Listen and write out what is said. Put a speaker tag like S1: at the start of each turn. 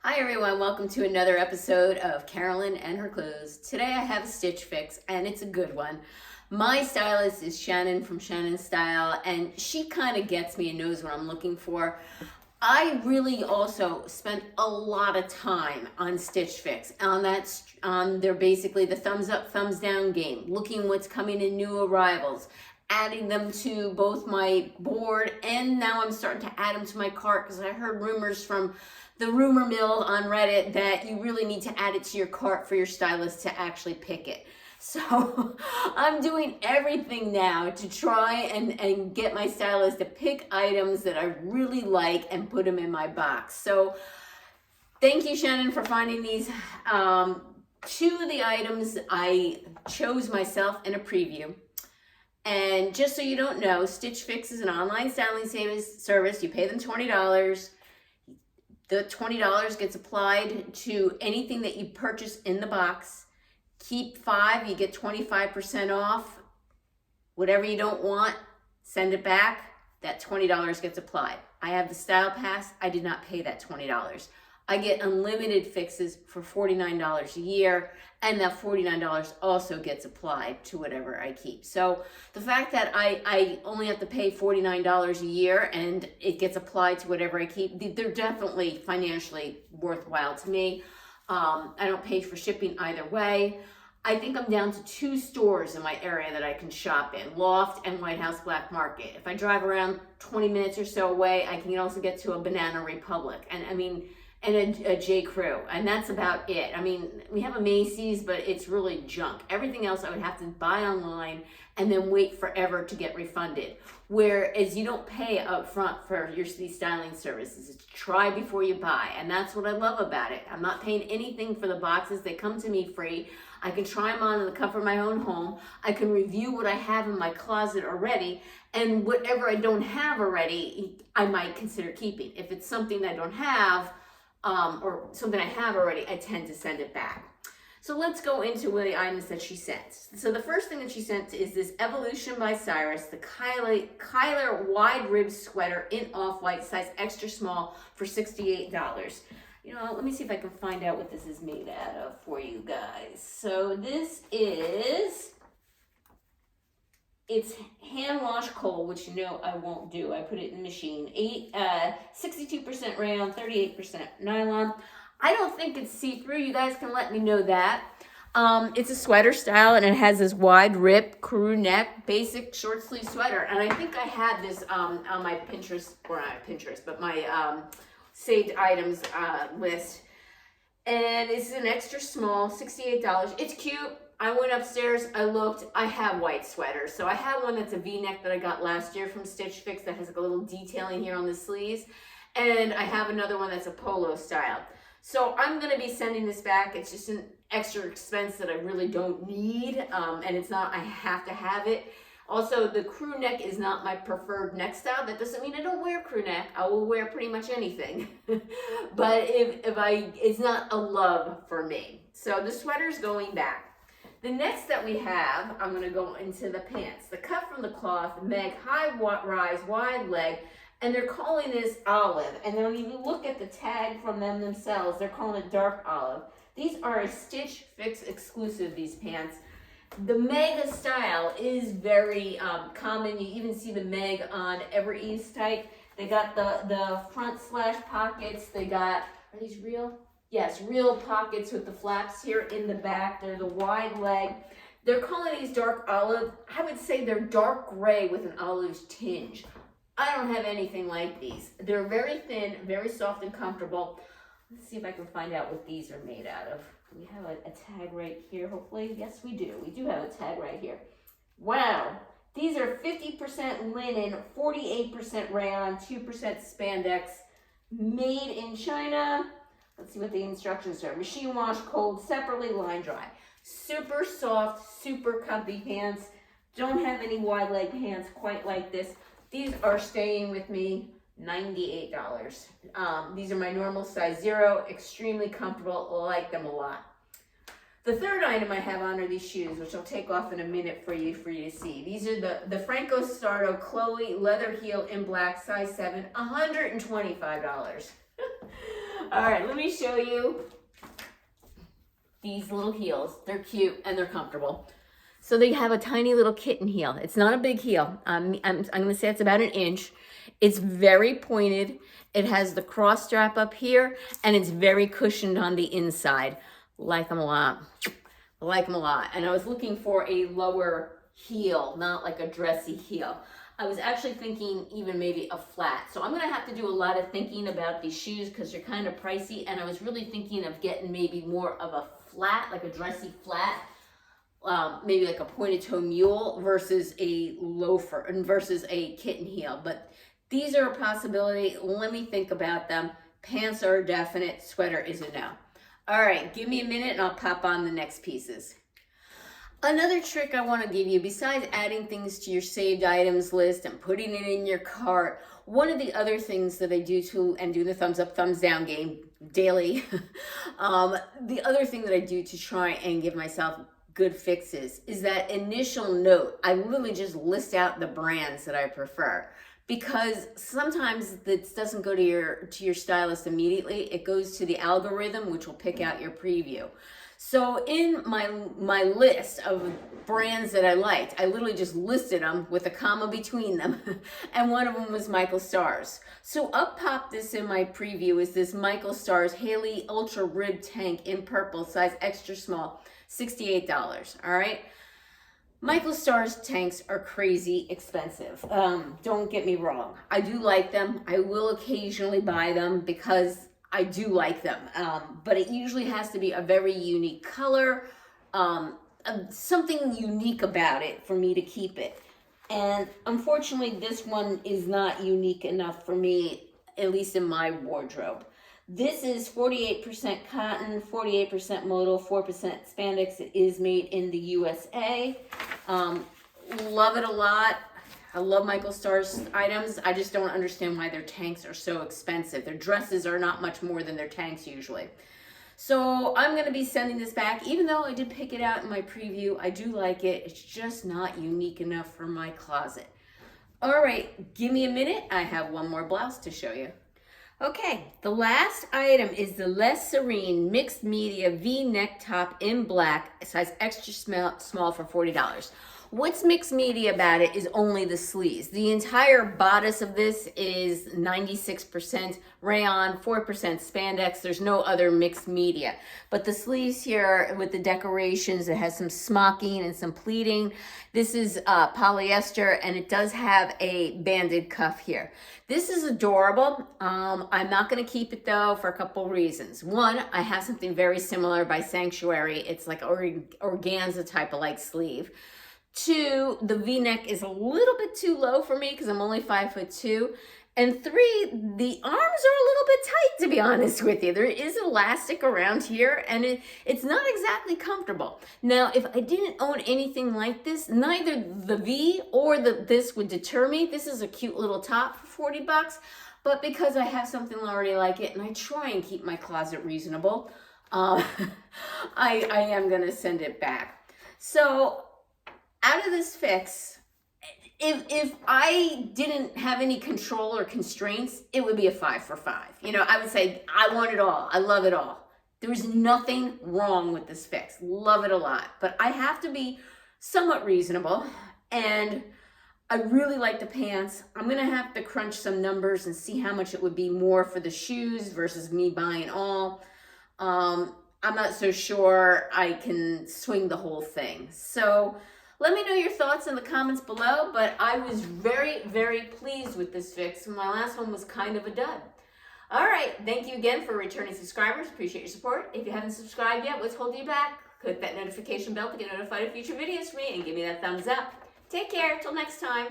S1: Hi everyone, welcome to another episode of Carolyn and Her Clothes. Today I have a stitch fix and it's a good one. My stylist is Shannon from Shannon Style and she kind of gets me and knows what I'm looking for. I really also spent a lot of time on Stitch Fix, they're basically the thumbs up, thumbs down game, looking what's coming in new arrivals, adding them to both my board, and now I'm starting to add them to my cart because I heard rumors from the rumor mill on Reddit that you really need to add it to your cart for your stylist to actually pick it. So I'm doing everything now to try and get my stylist to pick items that I really like and put them in my box. So thank you, Shannon, for finding these. Two of the items I chose myself in a preview. And just so you don't know, Stitch Fix is an online styling service. You pay them $20. The $20 gets applied to anything that you purchase in the box. Keep 5, you get 25% off. Whatever you don't want, send it back. That $20 gets applied. I have the Style Pass. I did not pay that $20. I get unlimited fixes for $49 a year, and that $49 also gets applied to whatever I keep. So the fact that I only have to pay $49 a year and it gets applied to whatever I keep, they're definitely financially worthwhile to me. I don't pay for shipping either way. I think I'm down to 2 stores in my area that I can shop in, Loft and White House Black Market. If I drive around 20 minutes or so away, I can also get to a Banana Republic. And a J. Crew, and that's about it. I mean, we have a Macy's, but it's really junk. Everything else I would have to buy online and then wait forever to get refunded. Whereas you don't pay up front for these styling services. It's try before you buy, and that's what I love about it. I'm not paying anything for the boxes. They come to me free. I can try them on in the comfort of my own home. I can review what I have in my closet already, and whatever I don't have already, I might consider keeping. If it's something I don't have, or something I have already, I tend to send it back. So let's go into the items that she sent. So the first thing that she sent is this Evolution by Cyrus, the Kyler wide rib sweater in off-white, size extra small, for $68. You know, let me see if I can find out what this is made out of for you guys. So this is, it's hand wash coal, which you know I won't do. I put it in the machine. 62% rayon, 38% nylon. I don't think it's see-through. You guys can let me know that. It's a sweater style, and it has this wide rip crew neck, basic short sleeve sweater. And I think I had this on my Pinterest, or not Pinterest, but my saved items list. And it's an extra small, $68. It's cute. I went upstairs, I looked, I have white sweaters. So I have one that's a V-neck that I got last year from Stitch Fix that has like a little detailing here on the sleeves. And I have another one that's a polo style. So I'm gonna be sending this back. It's just an extra expense that I really don't need. And it's not, I have to have it. Also, the crew neck is not my preferred neck style. That doesn't mean I don't wear crew neck. I will wear pretty much anything. But it's not a love for me. So the sweater's going back. The next that we have, I'm going to go into the pants. The cut from the cloth, Meg, high rise, wide leg, and they're calling this olive. And then when you look at the tag from them themselves, they're calling it dark olive. These are a Stitch Fix exclusive, these pants. The Meg style is very common. You even see the Meg on every Eve's type. They got the front slash pockets. They got, are these real? Yes, real pockets with the flaps here in the back. They're the wide leg. They're calling these dark olive. I would say they're dark gray with an olive tinge. I don't have anything like these. They're very thin, very soft and comfortable. Let's see if I can find out what these are made out of. We have a tag right here, hopefully. Yes, we do. We do have a tag right here. Wow. These are 50% linen, 48% rayon, 2% spandex, made in China. Let's see what the instructions are. Machine wash, cold, separately, line dry. Super soft, super comfy pants. Don't have any wide leg pants quite like this. These are staying with me, $98. These are my normal size 0, extremely comfortable, like them a lot. The third item I have on are these shoes, which I'll take off in a minute for you to see. These are the Franco Stardo Chloe leather heel in black, size 7, $125. All right, let me show you these little heels. They're cute and they're comfortable. So they have a tiny little kitten heel. It's not a big heel. I'm gonna say it's about 1 inch. It's very pointed. It has the cross strap up here and it's very cushioned on the inside. Like them a lot. Like them a lot. And I was looking for a lower heel, not like a dressy heel. I was actually thinking even maybe a flat. So I'm gonna have to do a lot of thinking about these shoes because they're kind of pricey, and I was really thinking of getting maybe more of a flat, like a dressy flat, maybe like a pointed toe mule versus a loafer and versus a kitten heel. But these are a possibility. Let me think about them. Pants are a definite, sweater is a no. All right, give me a minute and I'll pop on the next pieces. Another trick I want to give you, besides adding things to your saved items list and putting it in your cart, one of the other things that I do do the thumbs up, thumbs down game daily, the other thing that I do to try and give myself good fixes is that initial note. I literally just list out the brands that I prefer, because sometimes this doesn't go to your stylist immediately. It goes to the algorithm, which will pick out your preview. So in my list of brands that I liked, I literally just listed them with a comma between them. And one of them was Michael Stars. So up popped this in my preview is this Michael Stars Haley Ultra Rib Tank in purple, size extra small, $68, all right? Michael Stars tanks are crazy expensive. Don't get me wrong. I do like them. I will occasionally buy them because I do like them, but it usually has to be a very unique color, something unique about it for me to keep it. And unfortunately, this one is not unique enough for me, at least in my wardrobe. This is 48% cotton, 48% modal, 4% spandex. It is made in the USA. Love it a lot. I love Michael Stars items. I just don't understand why their tanks are so expensive. Their dresses are not much more than their tanks usually. So I'm going to be sending this back. Even though I did pick it out in my preview, I do like it. It's just not unique enough for my closet. All right, give me a minute. I have one more blouse to show you. Okay, the last item is the Les Serene Mixed Media V-neck top in black, size extra small for $40. What's mixed media about it is only the sleeves. The entire bodice of this is 96% rayon, 4% spandex. There's no other mixed media. But the sleeves here with the decorations, it has some smocking and some pleating. This is polyester, and it does have a banded cuff here. This is adorable. I'm not going to keep it though for a couple reasons. One, I have something very similar by Sanctuary. It's like organza type of like sleeve. Two, the V-neck is a little bit too low for me because I'm only 5'2". And three, the arms are a little bit tight, to be honest with you. There is elastic around here, and it's not exactly comfortable. Now, if I didn't own anything like this, neither the V or this would deter me. This is a cute little top for $40, but because I have something already like it, and I try and keep my closet reasonable, I am going to send it back. So out of this fix, if I didn't have any control or constraints, it would be a 5 for 5. You know, I would say, I want it all. I love it all. There's nothing wrong with this fix. Love it a lot. But I have to be somewhat reasonable. And I really like the pants. I'm going to have to crunch some numbers and see how much it would be more for the shoes versus me buying all. I'm not so sure I can swing the whole thing. So let me know your thoughts in the comments below, but I was very, very pleased with this fix. My last one was kind of a dud. All right, thank you again for returning subscribers. Appreciate your support. If you haven't subscribed yet, what's holding you back? Click that notification bell to get notified of future videos from me and give me that thumbs up. Take care, till next time.